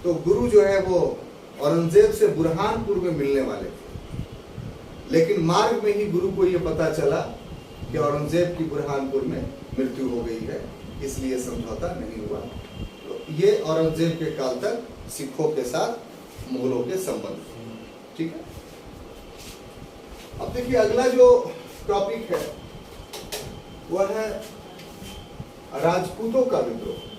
तो गुरु जो है वो औरंगजेब से बुरहानपुर में मिलने वाले थे, लेकिन मार्ग में ही गुरु को ये पता चला कि औरंगजेब की बुरहानपुर में मृत्यु हो गई है, इसलिए समझौता नहीं हुआ। तो ये औरंगजेब के काल तक सिखों के साथ मुगलों के संबंध। ठीक है, अब देखिए अगला जो टॉपिक है वह है राजपूतों का विद्रोह।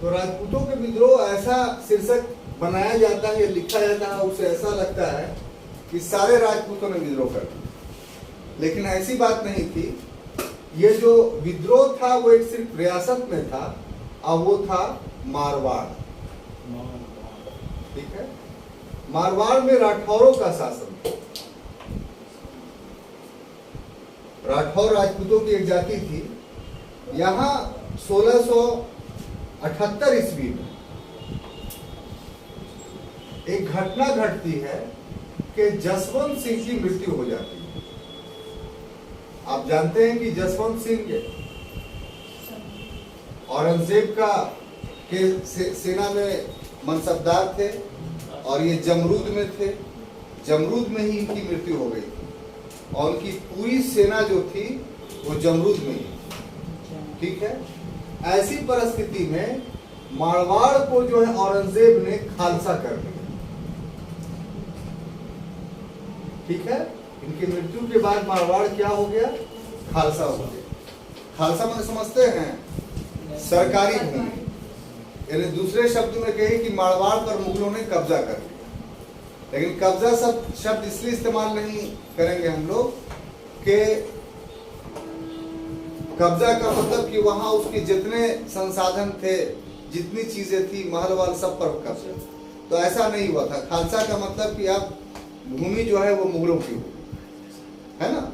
तो राजपूतों के विद्रोह ऐसा शीर्षक बनाया जाता है, लिखा जाता है, उसे ऐसा लगता है कि सारे राजपूतों ने विद्रोह कर दिया, लेकिन ऐसी बात नहीं थी। ये जो विद्रोह था वो एक सिर्फ रियासत में था, अब वो था मारवाड़। ठीक है, मारवाड़ में राठौरों का शासन था। राठौर राजपूतों की एक जाति थी। यहां 1678 ईस्वी में एक घटना घटती है कि जसवंत सिंह की मृत्यु हो जाती है। आप जानते हैं कि जसवंत सिंह औरंगजेब का के सेना में मनसबदार थे और ये जमरूद में थे। जमरूद में ही इनकी मृत्यु हो गई थी और उनकी पूरी सेना जो थी वो जमरूद में ही। ठीक है, ऐसी परिस्थिति में मारवाड़ को जो है औरंगजेब ने खालसा कर दिया। ठीक है, इनकी मृत्यु के बाद मारवाड़ क्या हो गया? खालसा हो गया। खालसा में समझते हैं सरकारी भूमि, यानी दूसरे शब्द में कहे कि मारवाड़ पर मुगलों ने कब्जा कर लिया। लेकिन कब्जा शब्द इसलिए इस्तेमाल नहीं करेंगे हम लोग कि कब्जा का मतलब कि वहां उसके जितने संसाधन थे, जितनी चीजें थी, महल वाल सब पर कब्जा। तो ऐसा नहीं हुआ था। खालसा का मतलब कि आप भूमि जो है वो मुगलों की हो, है ना।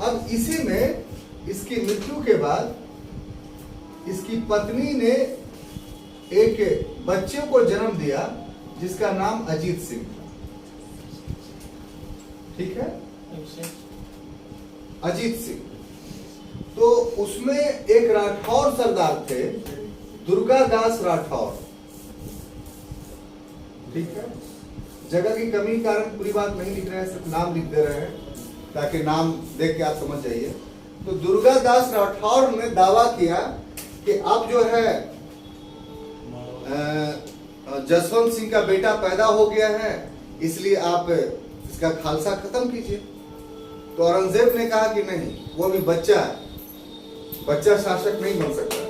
अब इसी में इसकी मृत्यु के बाद इसकी पत्नी ने एक बच्चे को जन्म दिया जिसका नाम अजीत सिंह था। ठीक है, अजीत सिंह। तो उसमें एक राठौर सरदार थे, दुर्गादास राठौर। ठीक है, जगह की कमी के कारण पूरी बात नहीं लिख रहे हैं, सिर्फ नाम लिख दे रहे हैं ताकि नाम देख के आप समझ जाइए। तो दुर्गादास राठौर ने दावा किया कि अब जो है जसवंत सिंह का बेटा पैदा हो गया है, इसलिए आप इसका खालसा खत्म कीजिए। तो औरंगजेब ने कहा कि नहीं, वो भी बच्चा है, बच्चा शासक नहीं बन सकता है।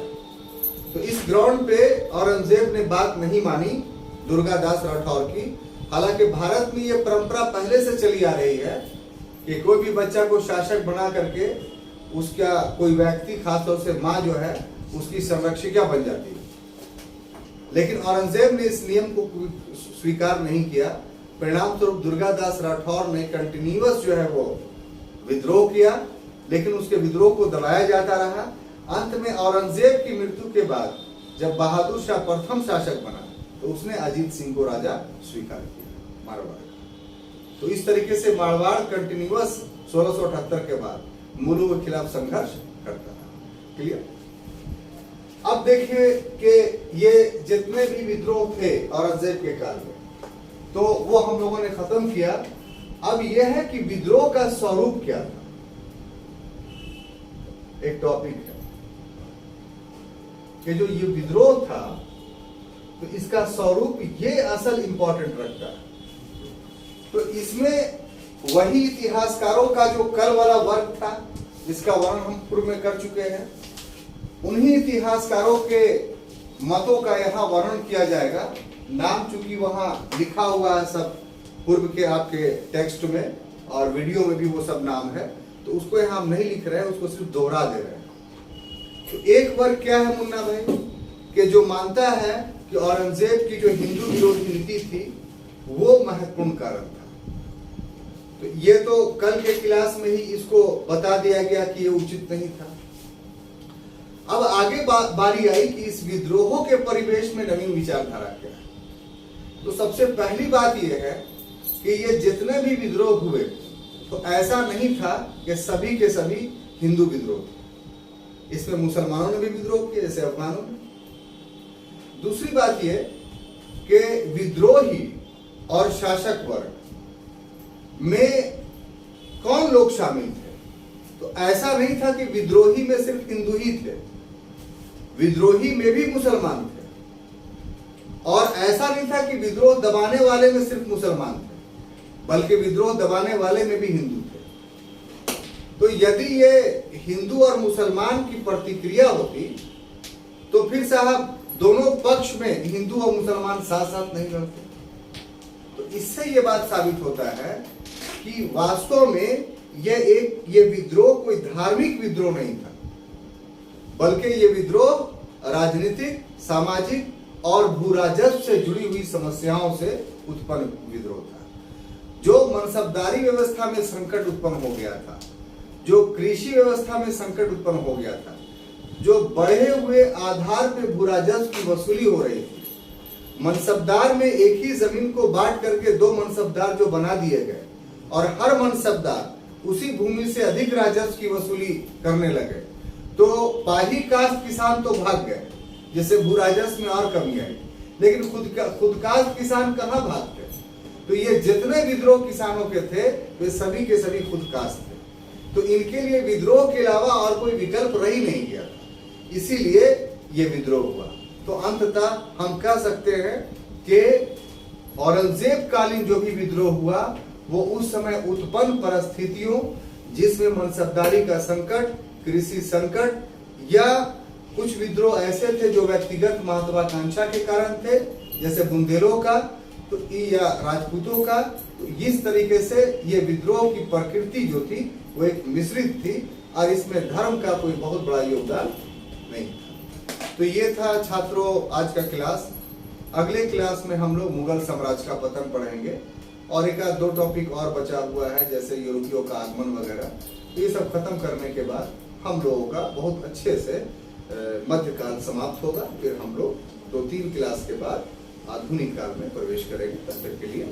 तो इस ग्राउंड पे औरंगजेब ने बात नहीं मानी दुर्गादास राठौर की। हालांकि भारत में ये परंपरा पहले से चली आ रही है कि कोई भी बच्चा को शासक बना करके उसका कोई व्यक्ति, खासतौर से माँ जो है उसकी संरक्षिका बन जाती है। लेकिन औरंगजेब ने इस नियम को स्वीकार नहीं किया। परिणाम स्वरूप दुर्गादास राठौर ने कंटिन्यूअस जो है वो विद्रोह किया, लेकिन उसके विद्रोह को दबाया जाता रहा। अंत में औरंगजेब की मृत्यु के बाद जब बहादुर शाह प्रथम शासक बना तो उसने अजीत सिंह को राजा स्वीकार किया मारवाड़। तो इस तरीके से मारवाड़ कंटिन्यूअस 1678 के बाद मुगलों के खिलाफ संघर्ष करता था। क्लियर? अब देखिए कि ये जितने भी विद्रोह थे औरंगजेब के काल में, तो वो हम लोगों ने खत्म किया। अब यह है कि विद्रोह का स्वरूप क्या था, एक टॉपिक है कि जो ये विद्रोह था तो इसका स्वरूप ये असल इंपॉर्टेंट रखता है। तो इसमें वही इतिहासकारों का जो कल वाला वर्ग था जिसका वर्णन हम पूर्व में कर चुके हैं, उन्हीं इतिहासकारों के मतों का यहाँ वर्णन किया जाएगा। नाम चूंकि वहां लिखा हुआ है सब पूर्व के आपके टेक्स्ट में और वीडियो में भी वो सब नाम है, तो उसको यहाँ हम नहीं लिख रहे हैं, उसको सिर्फ दोहरा दे रहे हैं। तो एक वर्ग क्या है मुन्ना भाई, कि जो मानता है कि औरंगजेब की जो हिंदू विरोधी नीति थी वो महत्वपूर्ण कारण था। तो ये तो कल के क्लास में ही इसको बता दिया गया कि ये उचित नहीं था। अब आगे बारी आई कि इस विद्रोहों के परिवेश में नवीन विचारधारा क्या है। तो सबसे पहली बात यह है कि ये जितने भी विद्रोह हुए तो ऐसा नहीं था कि सभी के सभी हिंदू विद्रोह थे। इसमें मुसलमानों ने भी विद्रोह किया, जैसे अफगानों ने। दूसरी बात यह कि विद्रोही और शासक वर्ग में कौन लोग शामिल थे। तो ऐसा नहीं था कि विद्रोही में सिर्फ हिंदू ही थे, विद्रोही में भी मुसलमान थे। और ऐसा नहीं था कि विद्रोह दबाने वाले में सिर्फ मुसलमान थे, बल्कि विद्रोह दबाने वाले में भी हिंदू थे। तो यदि ये हिंदू और मुसलमान की प्रतिक्रिया होती तो फिर साहब दोनों पक्ष में हिंदू और मुसलमान साथ साथ नहीं लड़ते। तो इससे ये बात साबित होता है कि वास्तव में ये विद्रोह कोई धार्मिक विद्रोह नहीं था, बल्कि ये विद्रोह राजनीतिक, सामाजिक और भू राजस्व से जुड़ी हुई समस्याओं से उत्पन्न विद्रोह था। जो मनसबदारी व्यवस्था में संकट उत्पन्न हो गया था, जो कृषि व्यवस्था में संकट उत्पन्न हो गया था, जो बढ़े हुए आधार पे भू राजस्व की वसूली हो रही थी, मनसबदार में एक ही जमीन को बांट करके दो मनसबदार जो बना दिए गए और हर मनसबदार उसी भूमि से अधिक राजस्व की वसूली करने लगे, तो पाही काश्त किसान तो भाग गए, जैसे भू राजस्व में और कमी आई, लेकिन खुद काश्त किसान कहाँ भागते? तो ये जितने विद्रोह किसानों के थे वे सभी के सभी खुद काश्त थे। तो इनके लिए विद्रोह के अलावा और कोई विकल्प रह ही नहीं गया था, इसीलिए ये विद्रोह हुआ। तो अंततः हम कह सकते हैं कि औरंगजेब कालीन जो भी विद्रोह हुआ वो उस समय उत्पन्न परिस्थितियों, जिसमें मनसबदारी का संकट, कृषि संकट, या कुछ विद्रोह ऐसे थे जो व्यक्तिगत महत्वाकांक्षा के कारण थे, जैसे बुंदेलों का तो या राजपूतों का। तो इस तरीके से ये विद्रोह की प्रकृति जो थी वो एक मिश्रित थी और इसमें धर्म का कोई बहुत बड़ा योगदान नहीं था। तो ये था छात्रों आज का क्लास। अगले क्लास में हम लोग मुगल साम्राज्य का पतन पढ़ेंगे और एक आध दो टॉपिक और बचा हुआ है, जैसे यूरोपियों का आगमन वगैरह। तो ये सब खत्म करने के बाद हम लोगों का बहुत अच्छे से मध्यकाल समाप्त होगा। फिर हम लोग 2-3 क्लास के बाद आधुनिक काल में प्रवेश करेंगे। तब तक के लिए